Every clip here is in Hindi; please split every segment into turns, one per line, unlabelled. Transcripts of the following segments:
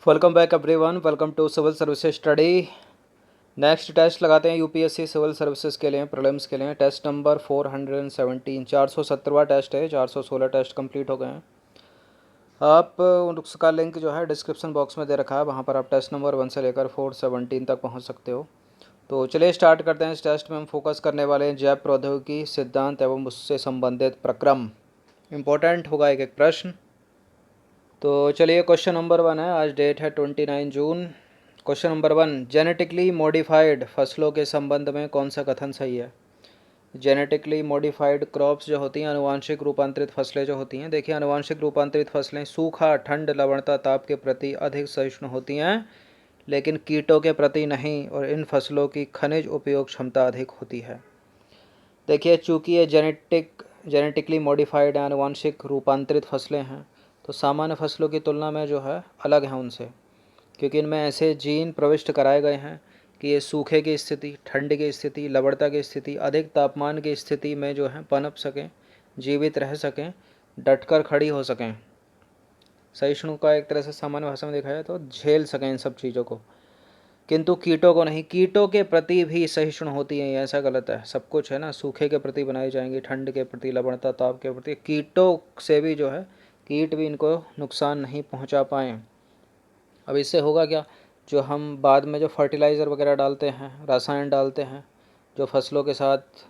Welcome back everyone, welcome to civil services study. Next test लगाते हैं यूपीएससी सिविल सर्विसेज के लिए, प्रीलिम्स के लिए। टेस्ट नंबर 417, 417वां टेस्ट है। 416 टेस्ट कंप्लीट हो गए हैं। आप उसका लिंक जो है डिस्क्रिप्शन बॉक्स में दे रखा है, वहाँ पर आप टेस्ट नंबर 1 से लेकर 417 तक पहुँच सकते हो। तो चलिए स्टार्ट करते हैं। इस टेस्ट में हम फोकस करने वाले हैं जैव प्रौद्योगिकी सिद्धांत एवं उससे संबंधित प्रक्रम। इम्पोर्टेंट होगा एक एक प्रश्न। तो चलिए क्वेश्चन नंबर 1 है। आज डेट है 29 जून। क्वेश्चन नंबर 1, जेनेटिकली मॉडिफाइड फसलों के संबंध में कौन सा कथन सही है। जेनेटिकली मॉडिफाइड क्रॉप्स जो होती हैं, अनुवांशिक रूपांतरित फसलें जो होती हैं, देखिए अनुवांशिक रूपांतरित फसलें सूखा, ठंड, लवणता, ताप के प्रति अधिक सहिष्णु होती हैं, लेकिन कीटों के प्रति नहीं, और इन फसलों की खनिज उपयोग क्षमता अधिक होती है। देखिए चूँकि ये जेनेटिकली मॉडिफाइड अनुवांशिक रूपांतरित फसलें हैं, तो सामान्य फसलों की तुलना में जो है अलग हैं उनसे, क्योंकि इनमें ऐसे जीन प्रविष्ट कराए गए हैं कि ये सूखे की स्थिति, ठंड की स्थिति, लवणता की स्थिति, अधिक तापमान की स्थिति में जो है पनप सकें, जीवित रह सकें, डटकर खड़ी हो सकें। सहिष्णु का एक तरह से सामान्य भाषा में देखा जाए तो झेल सकें इन सब चीज़ों को, किंतु कीटों को नहीं। कीटों के प्रति भी सहिष्णु होती हैं, ये ऐसा गलत है। सब कुछ है ना, सूखे के प्रति बनाई जाएंगी, ठंड के प्रति, लवणता, ताप के प्रति। कीटों से भी जो है, कीट भी इनको नुकसान नहीं पहुंचा पाएँ। अब इससे होगा क्या, जो हम बाद में जो फर्टिलाइज़र वगैरह डालते हैं, रसायन डालते हैं, जो फसलों के साथ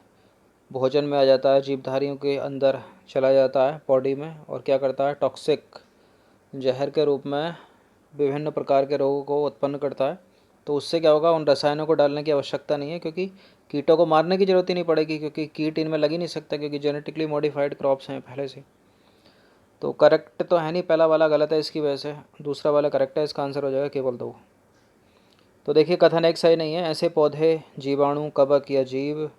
भोजन में आ जाता है, जीवधारियों के अंदर चला जाता है बॉडी में, और क्या करता है, टॉक्सिक जहर के रूप में विभिन्न प्रकार के रोगों को उत्पन्न करता है। तो उससे क्या होगा, उन रसायनों को डालने की आवश्यकता नहीं है, क्योंकि कीटों को मारने की ज़रूरत ही नहीं पड़ेगी, क्योंकि कीट इनमें लग ही नहीं सकता, क्योंकि जेनेटिकली मॉडिफाइड क्रॉप्स हैं पहले से। तो करेक्ट तो है नहीं, पहला वाला गलत है इसकी वजह से, दूसरा वाला करेक्ट है। इसका आंसर हो जाएगा केवल 2। तो देखिए कथन एक सही नहीं है। ऐसे पौधे, जीवाणु, कवक या जीव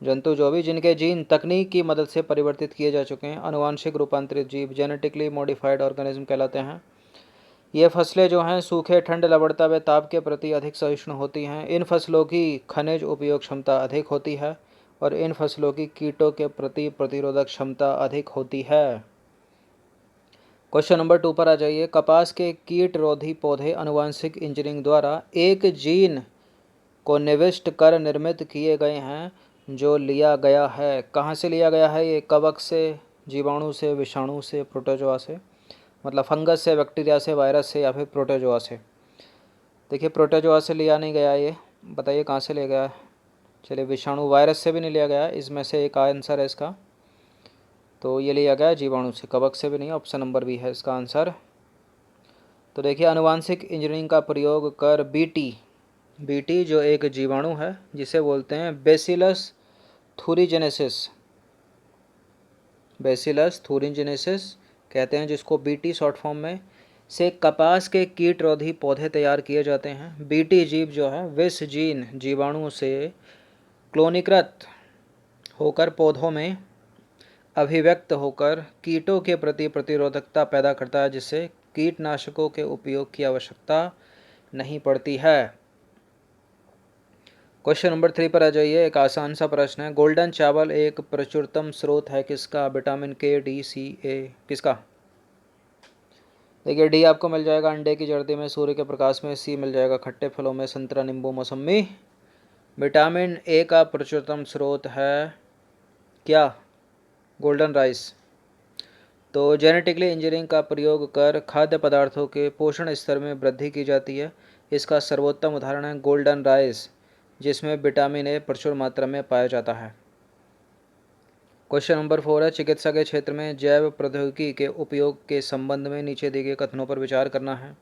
जंतु जो भी जिनके जीन तकनीक की मदद से परिवर्तित किए जा चुके हैं, अनुवांशिक रूपांतरित जीव, जेनेटिकली मॉडिफाइड ऑर्गेनिज्म कहलाते हैं। ये फसलें जो हैं सूखे, ठंड, लवणता व ताप के प्रति अधिक सहिष्णु होती हैं। इन फसलों की खनिज उपयोग क्षमता अधिक होती है, और इन फसलों की कीटों के प्रति प्रतिरोधक क्षमता अधिक होती है। क्वेश्चन नंबर 2 पर आ जाइए। कपास के कीट रोधी पौधे अनुवांशिक इंजीनियरिंग द्वारा एक जीन को निविष्ट कर निर्मित किए गए हैं, जो लिया गया है। कहाँ से लिया गया है ये? कवक से, जीवाणु से, विषाणु से, प्रोटोजोआ से। मतलब फंगस से, बैक्टीरिया से, वायरस से, या फिर प्रोटोजोआ से। देखिए प्रोटोजोआ से लिया नहीं गया, ये बताइए कहाँ से लिया गया है। चलिए विषाणु, वायरस से भी नहीं लिया गया, इसमें से एक आंसर है इसका। तो ये लिया गया जीवाणु से, कवक से भी नहीं। ऑप्शन नंबर बी है इसका आंसर। तो देखिए अनुवांशिक इंजीनियरिंग का प्रयोग कर बीटी जो एक जीवाणु है, जिसे बोलते हैं बेसिलस थूरीजेनेसिस, बेसिलस थूरीजेनेसिस कहते हैं जिसको बीटी शॉर्ट फॉर्म में, से कपास के कीट रोधी पौधे तैयार किए जाते हैं। बीटी जीव जो है विष जीन जीवाणुओं से क्लोनीकृत होकर पौधों में अभिव्यक्त होकर कीटों के प्रति प्रतिरोधकता पैदा करता है, जिससे कीटनाशकों के उपयोग की आवश्यकता नहीं पड़ती है। क्वेश्चन नंबर 3 पर आ जाइए। एक आसान सा प्रश्न है। गोल्डन चावल एक प्रचुरतम स्रोत है किसका? विटामिन के, डी, सी, ए, किसका? देखिए डी आपको मिल जाएगा अंडे की जर्दी में, सूर्य के प्रकाश में। सी मिल जाएगा खट्टे फलों में, संतरा, नींबू, मौसमी। विटामिन ए का प्रचुरतम स्रोत है क्या? Golden rice. तो जेनेटिकली इंजीनियरिंग का प्रयोग कर खाद्य पदार्थों के पोषण स्तर में वृद्धि की जाती है। इसका सर्वोत्तम उदाहरण है गोल्डन राइस, जिसमें विटामिन ए प्रचुर मात्रा में पाया जाता है। क्वेश्चन नंबर 4 है। चिकित्सा के क्षेत्र में जैव प्रौद्योगिकी के उपयोग के संबंध में नीचे दिए गए कथनों पर विचार करना है।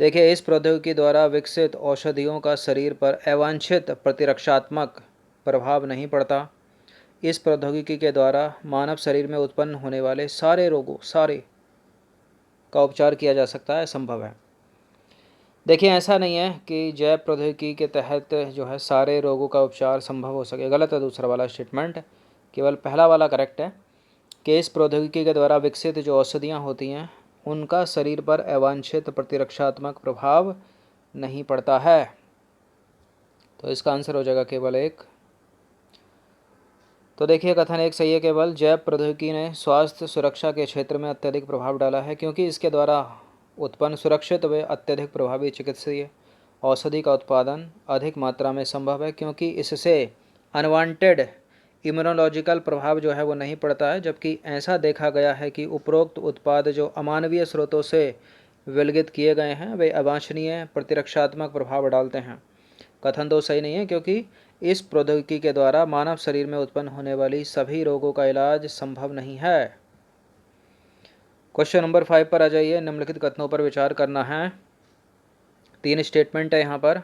देखिए इस प्रौद्योगिकी द्वारा विकसित औषधियों का शरीर पर अवांछित प्रतिरक्षात्मक प्रभाव नहीं पड़ता। इस प्रौद्योगिकी के द्वारा मानव शरीर में उत्पन्न होने वाले सारे रोगों का उपचार किया जा सकता है, संभव है। देखिए ऐसा नहीं है कि जैव प्रौद्योगिकी के तहत जो है सारे रोगों का उपचार संभव हो सके, गलत है दूसरा वाला स्टेटमेंट। केवल पहला वाला करेक्ट है कि इस प्रौद्योगिकी के द्वारा विकसित जो औषधियाँ होती हैं, उनका शरीर पर अवांछित प्रतिरक्षात्मक प्रभाव नहीं पड़ता है। तो इसका आंसर हो जाएगा केवल 1। तो देखिए कथन एक सही है। केवल जैव प्रौद्योगिकी ने स्वास्थ्य सुरक्षा के क्षेत्र में अत्यधिक प्रभाव डाला है, क्योंकि इसके द्वारा उत्पन्न सुरक्षित व अत्यधिक प्रभावी चिकित्सीय औषधि का उत्पादन अधिक मात्रा में संभव है, क्योंकि इससे अनवांटेड इम्यूनोलॉजिकल प्रभाव जो है वो नहीं पड़ता है, जबकि ऐसा देखा गया है कि उपरोक्त उत्पाद जो अमानवीय स्रोतों से विलगित किए गए हैं वे अवांछनीय प्रतिरक्षात्मक प्रभाव डालते हैं। कथन तो सही नहीं है, क्योंकि इस प्रौद्योगिकी के द्वारा मानव शरीर में उत्पन्न होने वाली सभी रोगों का इलाज संभव नहीं है। क्वेश्चन नंबर 5 पर आ जाइए। निम्नलिखित कथनों पर विचार करना है। 3 स्टेटमेंट है यहाँ पर।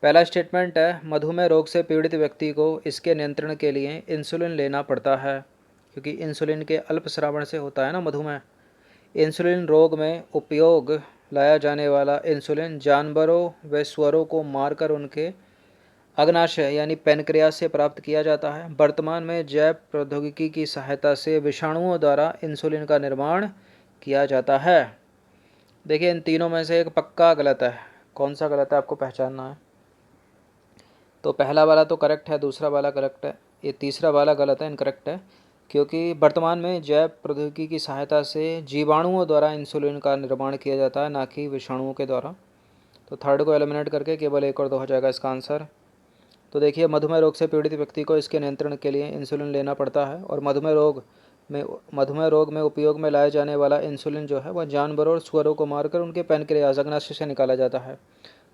पहला स्टेटमेंट है, मधुमेह रोग से पीड़ित व्यक्ति को इसके नियंत्रण के लिए इंसुलिन लेना पड़ता है, क्योंकि इंसुलिन के अल्प स्रावण से होता है ना मधुमेह। इंसुलिन रोग में उपयोग लाया जाने वाला इंसुलिन जानवरों व सुअरों को मारकर उनके अग्नाशय यानी पैनक्रियास से प्राप्त किया जाता है। वर्तमान में जैव प्रौद्योगिकी की सहायता से विषाणुओं द्वारा इंसुलिन का निर्माण किया जाता है। देखिए, इन तीनों में से एक पक्का गलत है। कौन सा गलत है आपको पहचानना है। तो पहला वाला तो करेक्ट है, दूसरा वाला करेक्ट है, ये तीसरा वाला गलत है, इनकरेक्ट है, क्योंकि वर्तमान में जैव प्रौद्योगिकी की सहायता से जीवाणुओं द्वारा इंसुलिन का निर्माण किया जाता है, ना कि विषाणुओं के द्वारा। तो थर्ड को एलिमिनेट करके केवल 1 और 2 हो जाएगा इसका आंसर। तो देखिए, मधुमेह रोग से पीड़ित व्यक्ति को इसके नियंत्रण के लिए इंसुलिन लेना पड़ता है, और मधुमेह रोग में उपयोग में लाया जाने वाला इंसुलिन जो है वह जानवरों और सुअरों को मारकर उनके पैनक्रियास अग्नाशय से निकाला जाता है।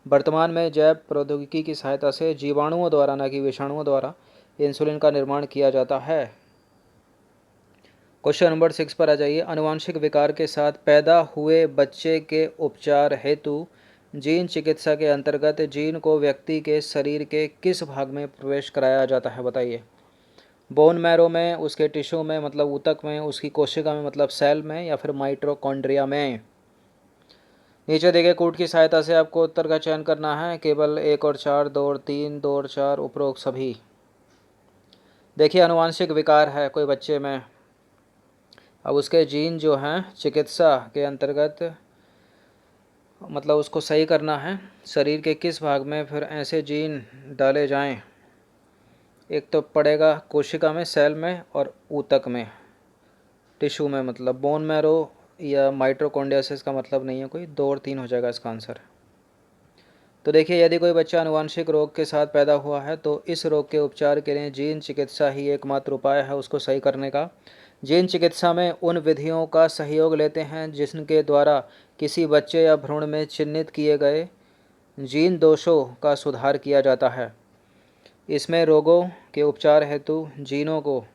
वर्तमान में जैव प्रौद्योगिकी की सहायता से जीवाणुओं द्वारा, न कि विषाणुओं द्वारा, इंसुलिन का निर्माण किया जाता है। क्वेश्चन नंबर 6 पर आ जाइए। आनुवंशिक विकार के साथ पैदा हुए बच्चे के उपचार हेतु जीन चिकित्सा के अंतर्गत जीन को व्यक्ति के शरीर के किस भाग में प्रवेश कराया जाता है, बताइए। बोन मैरो में, उसके टिश्यू में मतलब ऊतक में, उसकी कोशिका में मतलब सेल में, या फिर माइटोकॉन्ड्रिया में। नीचे दिए गए कोड की सहायता से आपको उत्तर का चयन करना है। केवल 1 और 4, 2 और 3, 2 और 4, उपरोक्त सभी। देखिए, आनुवंशिक विकार है कोई बच्चे में, अब उसके जीन जो हैं चिकित्सा के अंतर्गत मतलब उसको सही करना है। शरीर के किस भाग में फिर ऐसे जीन डाले जाएं। एक तो पड़ेगा कोशिका में, सेल में, और ऊतक में, टिश्यू में, मतलब बोन मैरो या माइटोकॉन्ड्रिया से इसका मतलब नहीं है कोई। 2 और 3 हो जाएगा इसका आंसर। तो देखिए, यदि कोई बच्चा आनुवंशिक रोग के साथ पैदा हुआ है तो इस रोग के उपचार के लिए जीन चिकित्सा ही एकमात्र उपाय है उसको सही करने का। जीन चिकित्सा में उन विधियों का सहयोग लेते हैं जिनके द्वारा किसी बच्चे या भ्रूण में चिन्हित किए गए जीन दोषों का सुधार किया जाता है। इसमें रोगों के उपचार हेतु जीनों को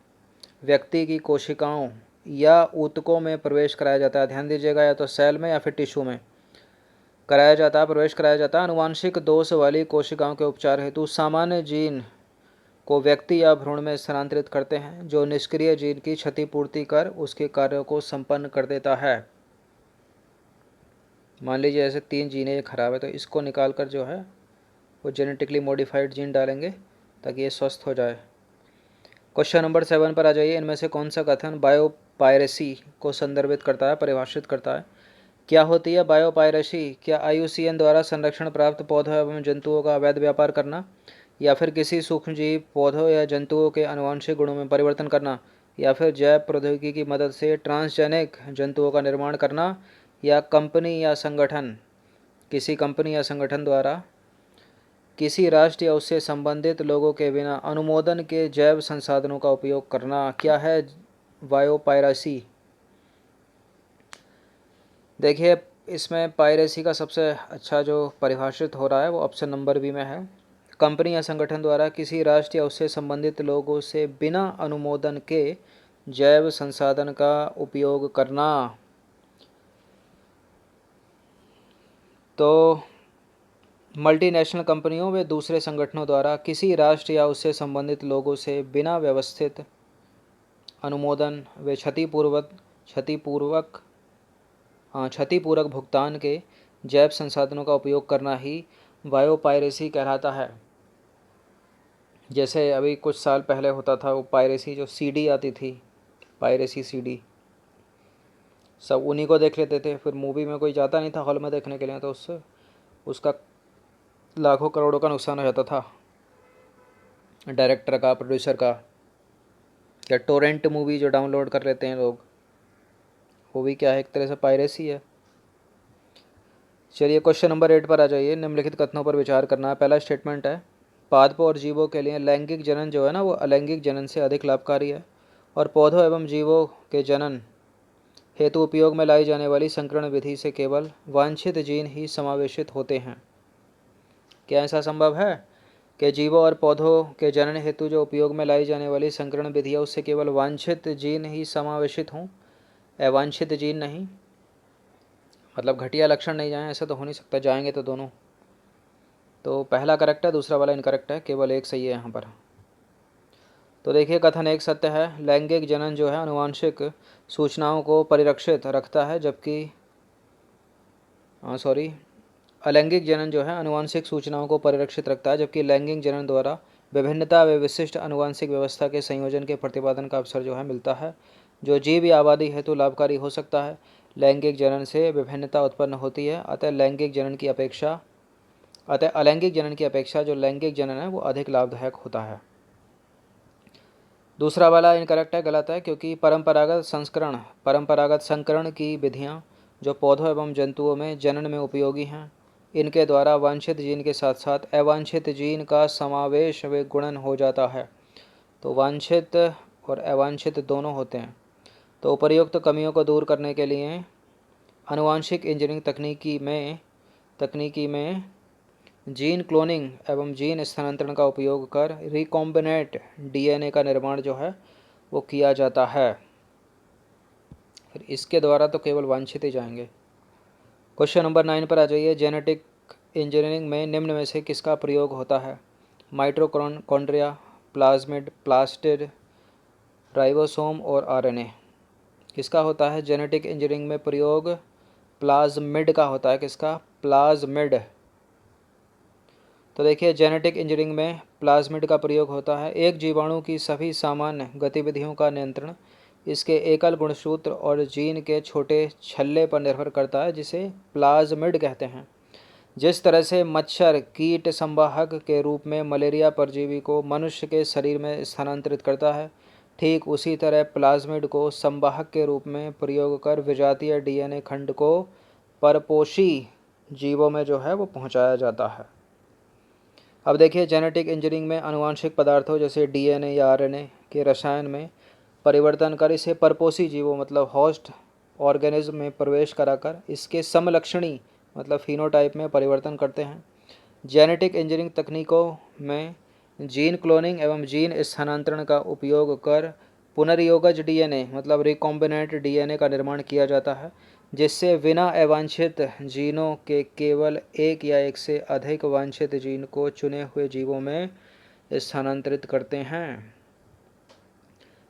व्यक्ति की कोशिकाओं या ऊतकों में प्रवेश कराया जाता है। ध्यान दीजिएगा, या तो सेल में या फिर टिश्यू में कराया जाता है, प्रवेश कराया जाता है। आनुवंशिक दोष वाली कोशिकाओं के उपचार हेतु सामान्य जीन को व्यक्ति या भ्रूण में स्थानांतरित करते हैं, जो निष्क्रिय जीन की क्षतिपूर्ति कर उसके कार्यों को संपन्न कर देता है। मान लीजिए ऐसे 3 जीनें ये खराब है, तो इसको निकाल कर जो है वो जेनेटिकली मॉडिफाइड जीन डालेंगे ताकि ये स्वस्थ हो जाए। क्वेश्चन नंबर 7 पर आ जाइए। इनमें से कौन सा कथन बायोपायरेसी को संदर्भित करता है, परिभाषित करता है। क्या होती है बायोपायरेसी? क्या IUCN द्वारा संरक्षण प्राप्त पौधों एवं जंतुओं का अवैध व्यापार करना, या फिर किसी सूक्ष्मजीव पौधों या जंतुओं के आनुवंशिक गुणों में परिवर्तन करना, या फिर जैव प्रौद्योगिकी की मदद से ट्रांसजेनिक जंतुओं का निर्माण करना, या किसी कंपनी या संगठन द्वारा किसी राष्ट्र या उससे संबंधित लोगों के बिना अनुमोदन के जैव संसाधनों का उपयोग करना। क्या है बायोपायरेसी? देखिए, इसमें पायरेसी का सबसे अच्छा जो परिभाषित हो रहा है वो ऑप्शन नंबर बी में है। कंपनी या संगठन द्वारा किसी राष्ट्र या उससे संबंधित लोगों से बिना अनुमोदन के जैव संसाधन का उपयोग करना। तो मल्टीनेशनल कंपनियों व दूसरे संगठनों द्वारा किसी राष्ट्र या उससे संबंधित लोगों से बिना व्यवस्थित अनुमोदन व क्षतिपूर्वक भुगतान के जैव संसाधनों का उपयोग करना ही बायोपायरेसी कहलाता है। जैसे अभी कुछ साल पहले होता था वो पायरेसी, जो CD आती थी, पायरेसी CD, सब उन्हीं को देख लेते थे। फिर मूवी में कोई जाता नहीं था हॉल में देखने के लिए, तो उससे उसका लाखों करोड़ों का नुकसान हो जाता था, डायरेक्टर का, प्रोड्यूसर का। या टोरेंट मूवी जो डाउनलोड कर लेते हैं लोग, वो भी क्या है, एक तरह से पायरेसी है। चलिए क्वेश्चन नंबर 8 पर आ जाइए। निम्नलिखित कथनों पर विचार करना है। पहला स्टेटमेंट है, पादपों और जीवों के लिए लैंगिक जनन जो है ना वो अलैंगिक जनन से अधिक लाभकारी है, और पौधों एवं जीवों के जनन हेतु उपयोग में लाई जाने वाली संकरण विधि से केवल वांछित जीन ही समावेशित होते हैं। क्या ऐसा संभव है कि जीवों और पौधों के जनन हेतु जो उपयोग में लाई जाने वाली संकरण विधि है उससे केवल वांछित जीन ही समावेशित हों, अवांछित जीन नहीं? मतलब घटिया लक्षण नहीं जाएं, ऐसा तो हो नहीं सकता, जाएंगे तो दोनों। तो पहला करेक्ट है, दूसरा वाला इनकरेक्ट है, केवल एक सही है यहाँ पर। तो देखिए कथन एक सत्य है, लैंगिक जनन जो है आनुवांशिक सूचनाओं को परिरक्षित रखता है, जबकि अलैंगिक जनन जो है आनुवांशिक सूचनाओं को परिरक्षित रखता है, जबकि लैंगिक जनन द्वारा विभिन्नता व विशिष्ट आनुवांशिक व्यवस्था के संयोजन के प्रतिपादन का अवसर जो है मिलता है, जो जीव या आबादी हेतु लाभकारी हो सकता है। लैंगिक जनन से विभिन्नता उत्पन्न होती है, अतः अलैंगिक जनन की अपेक्षा जो लैंगिक जनन है वो अधिक लाभदायक होता है। दूसरा वाला इनकरेक्ट है, गलत है, क्योंकि परंपरागत संकरण की विधियां जो पौधों एवं जंतुओं में जनन में उपयोगी हैं, इनके द्वारा वांछित जीन के साथ साथ अवांछित जीन का समावेश व गुणन हो जाता है। तो वांछित और अवांछित दोनों होते हैं। तो उपर्युक्त कमियों को दूर करने के लिए आनुवांशिक इंजीनियरिंग तकनीकी में जीन क्लोनिंग एवं जीन स्थानांतरण का उपयोग कर रिकॉम्बिनेंट डीएनए का निर्माण जो है वो किया जाता है। फिर इसके द्वारा तो केवल वांछित ही जाएंगे। क्वेश्चन नंबर 9 पर आ जाइए। जेनेटिक इंजीनियरिंग में निम्न में से किसका प्रयोग होता है? माइटोकॉन्ड्रिया, प्लाज्मिड, प्लास्टिड, राइबोसोम और आरएनए। किसका होता है जेनेटिक इंजीनियरिंग में प्रयोग? प्लाज्मिड का होता है। किसका? प्लाज्मिड। तो देखिए जेनेटिक इंजीनियरिंग में प्लाज्मिड का प्रयोग होता है। एक जीवाणु की सभी सामान्य गतिविधियों का नियंत्रण इसके एकल गुणसूत्र और जीन के छोटे छल्ले पर निर्भर करता है, जिसे प्लाज्मिड कहते हैं। जिस तरह से मच्छर कीट संवाहक के रूप में मलेरिया परजीवी को मनुष्य के शरीर में स्थानांतरित करता है, ठीक उसी तरह प्लाज्मिड को संवाहक के रूप में प्रयोग कर विजातीय डीएनए खंड को परपोषी जीवों में जो है वो पहुंचाया जाता है। अब देखिए जेनेटिक इंजीनियरिंग में आनुवांशिक पदार्थों जैसे डीएनए या आरएनए के रसायन में परिवर्तन कर इसे परपोषी जीवों मतलब होस्ट ऑर्गेनिज्म में प्रवेश कराकर इसके समलक्षणी मतलब फिनोटाइप में परिवर्तन करते हैं। जेनेटिक इंजीनियरिंग तकनीकों में जीन क्लोनिंग एवं जीन स्थानांतरण का उपयोग कर पुनर्योगज डीएनए मतलब रिकॉम्बिनेंट डीएनए का निर्माण किया जाता है, जिससे बिना अवांछित जीनों के केवल एक या एक से अधिक वांछित जीन को चुने हुए जीवों में स्थानांतरित करते हैं।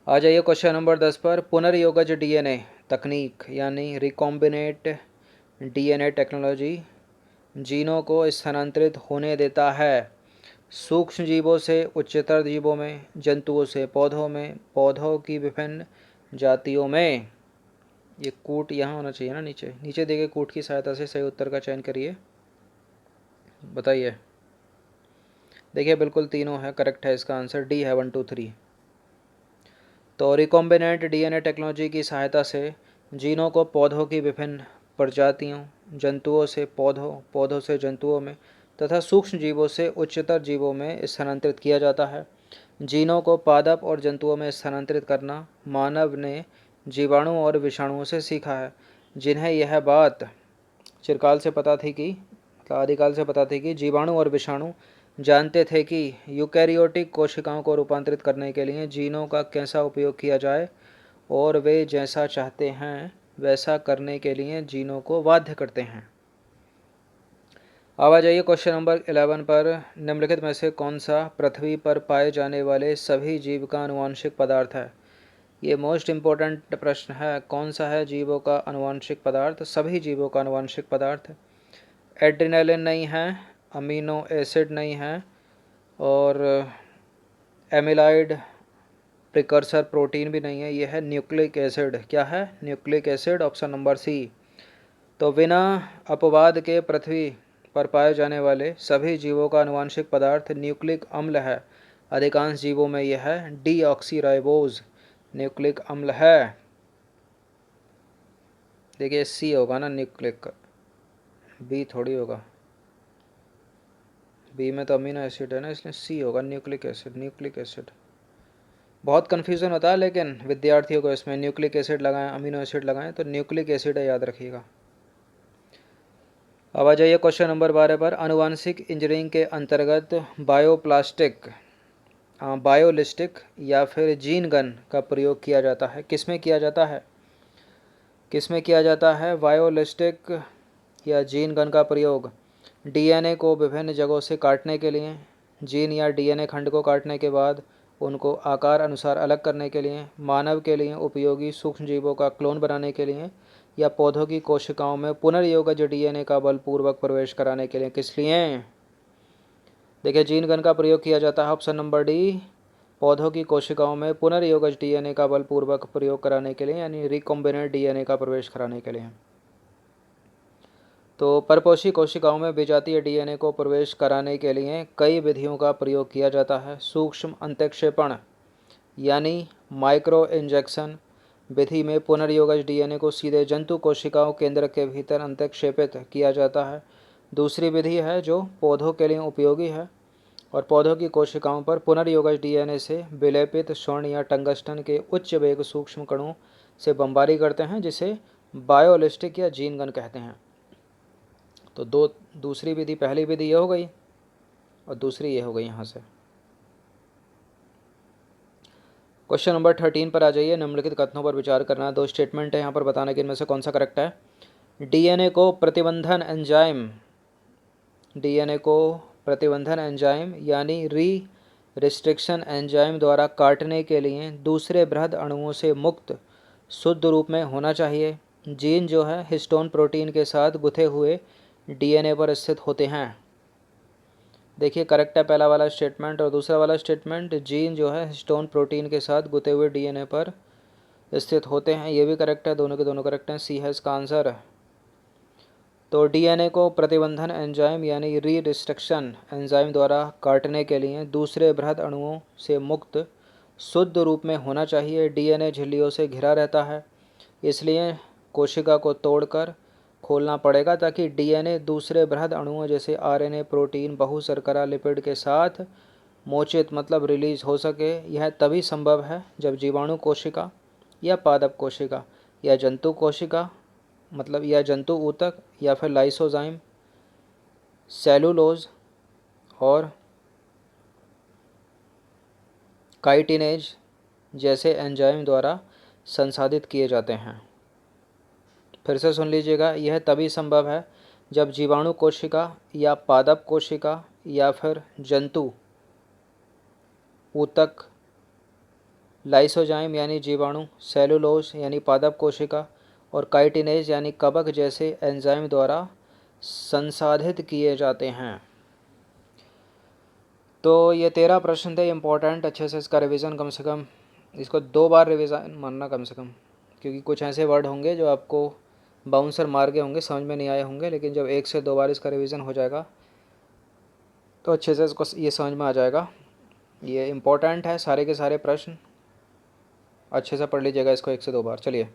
आ जाइए क्वेश्चन नंबर 10 पर। पुनर्योगज डीएनए तकनीक यानी रिकॉम्बिनेंट डीएनए टेक्नोलॉजी जीनों को स्थानांतरित होने देता है सूक्ष्म जीवों से उच्चतर जीवों में, जंतुओं से पौधों में, पौधों की विभिन्न जातियों में। ये कूट यहाँ होना चाहिए ना, नीचे नीचे दिए गए कूट की सहायता से सही उत्तर का चयन करिए, बताइए। देखिए बिल्कुल तीनों है, करेक्ट है, इसका आंसर डी है 1 2 3। तो रिकॉम्बिनेंट डीएनए टेक्नोलॉजी की सहायता से जीनों को पौधों की विभिन्न प्रजातियों, जंतुओं से पौधों, पौधों से जंतुओं में तथा सूक्ष्म जीवों से उच्चतर जीवों में स्थानांतरित किया जाता है। जीनों को पादप और जंतुओं में स्थानांतरित करना मानव ने जीवाणु और विषाणुओं से सीखा है, जिन्हें यह बात चिरकाल से पता थी कि आदिकाल से पता थी कि जीवाणु और विषाणु जानते थे कि यूकैरियोटिक कोशिकाओं को रूपांतरित करने के लिए जीनों का कैसा उपयोग किया जाए, और वे जैसा चाहते हैं वैसा करने के लिए जीनों को बाध्य करते हैं। अब आ जाइए क्वेश्चन नंबर 11 पर। निम्नलिखित में से कौन सा पृथ्वी पर पाए जाने वाले सभी जीव का आनुवांशिक पदार्थ है? ये मोस्ट इम्पोर्टेंट प्रश्न है। कौन सा है जीवों का आनुवांशिक पदार्थ? सभी जीवों का आनुवांशिक पदार्थ। एड्रेनालिन नहीं है, अमीनो एसिड नहीं है, और एमिलाइड प्रिकर्सर प्रोटीन भी नहीं है। यह है न्यूक्लिक एसिड। क्या है? Nucleic acid, option number C. तो बिना अपवाद के पृथ्वी पर पाए जाने वाले सभी जीवों का आनुवांशिक पदार्थ न्यूक्लिक अम्ल है। अधिकांश जीवों में यह है डीऑक्सीराइबोज न्यूक्लिक अम्ल है। देखिए सी होगा ना न्यूक्लिक। बी थोड़ी होगा, बी में तो अमीनो एसिड है ना, इसलिए सी होगा, न्यूक्लिक एसिड। न्यूक्लिक एसिड बहुत कन्फ्यूज़न होता है लेकिन विद्यार्थियों को इसमें, न्यूक्लिक एसिड लगाएं अमीनो एसिड लगाएं तो न्यूक्लिक एसिड है, याद रखिएगा। अब आ जाइए क्वेश्चन नंबर 12 पर। आनुवांशिक इंजीनियरिंग के अंतर्गत बायोप्लास्टिक, बायोलिस्टिक या फिर जीन गन का प्रयोग किया जाता है। किसमें किया जाता है? किसमें किया जाता है बायोलिस्टिक या जीन गन का प्रयोग? डीएनए को विभिन्न जगहों से काटने के लिए, जीन या डीएनए खंड को काटने के बाद उनको आकार अनुसार अलग करने के लिए, मानव के लिए उपयोगी सूक्ष्म जीवों का क्लोन बनाने के लिए, या पौधों की कोशिकाओं में पुनर्योगज डीएनए का बलपूर्वक प्रवेश कराने के लिए। किस लिए? देखिए, जीन गन का प्रयोग किया जाता है ऑप्शन नंबर डी, पौधों की कोशिकाओं में पुनर्योगज डीएनए का बलपूर्वक प्रयोग कराने के लिए, यानी रिकॉम्बिनेंट डीएनए का प्रवेश कराने के लिए। तो परपोषी कोशिकाओं में विजातीय डीएनए को प्रवेश कराने के लिए कई विधियों का प्रयोग किया जाता है। सूक्ष्म अंतःक्षेपण यानी माइक्रो इंजेक्शन विधि में पुनर्योगज डीएनए को सीधे जंतु कोशिकाओं केंद्र के भीतर अंतःक्षेपित किया जाता है। दूसरी विधि है जो पौधों के लिए उपयोगी है और पौधों की कोशिकाओं पर पुनर्योगज डीएनए से विलेपित स्वर्ण या टंगस्टन के उच्च वेग सूक्ष्म कणों से बमबारी करते हैं, जिसे बायोलिस्टिक या जीन गन कहते हैं। तो दूसरी विधि, पहली विधि ये हो गई और दूसरी ये हो गई। यहाँ से क्वेश्चन नंबर 13 पर आ जाइए। निम्नलिखित कथनों पर विचार करना। दो स्टेटमेंट है यहाँ पर, बताने कि इनमें से कौन सा करेक्ट है। डीएनए को प्रतिबंधन एंजाइम यानी री रिस्ट्रिक्शन एंजाइम द्वारा काटने के लिए दूसरे बृहद अणुओं से मुक्त शुद्ध रूप में होना चाहिए। जीन जो है हिस्टोन प्रोटीन के साथ गुथे हुए डीएनए पर स्थित होते हैं। देखिए, करेक्ट है पहला वाला स्टेटमेंट। और दूसरा वाला स्टेटमेंट, जीन जो है हिस्टोन प्रोटीन के साथ गुथे हुए डीएनए पर स्थित होते हैं, ये भी करेक्ट है। दोनों के दोनों करेक्ट हैं। सी है इसका आंसर। तो डीएनए को प्रतिबंधन एंजाइम यानी री रिस्ट्रिक्शन एंजाइम द्वारा काटने के लिए दूसरे बृहद अणुओं से मुक्त शुद्ध रूप में होना चाहिए। डीएनए झिल्लियों से घिरा रहता है, इसलिए कोशिका को तोड़कर खोलना पड़ेगा ताकि डीएनए दूसरे बृहद अणुओं जैसे आरएनए, प्रोटीन, बहुशर्करा लिपिड के साथ मोचित मतलब रिलीज हो सके। यह तभी संभव है जब जीवाणु कोशिका या पादप कोशिका या जंतु कोशिका मतलब या जंतु ऊतक या फिर लाइसोजाइम, सेलुलोज और काइटिनेज जैसे एंजाइम द्वारा संसाधित किए जाते हैं। फिर से सुन लीजिएगा, यह तभी संभव है जब जीवाणु कोशिका या पादप कोशिका या फिर जंतु ऊतक, लाइसोजाइम यानी जीवाणु, सेलुलोज यानी पादप कोशिका और काइटिनेज यानी कवक जैसे एंजाइम द्वारा संसाधित किए जाते हैं। तो ये 13 प्रश्न थे इम्पोर्टेंट। अच्छे से इसका रिवीजन, कम से कम इसको 2 बार रिवीजन मानना कम से कम, क्योंकि कुछ ऐसे वर्ड होंगे जो आपको बाउंसर मार के होंगे, समझ में नहीं आए होंगे, लेकिन जब 1 से 2 बार इसका रिवीजन हो जाएगा तो अच्छे से इसको ये समझ में आ जाएगा। ये इम्पोर्टेंट है, सारे के सारे प्रश्न अच्छे से पढ़ लीजिएगा इसको 1 से 2 बार। चलिए।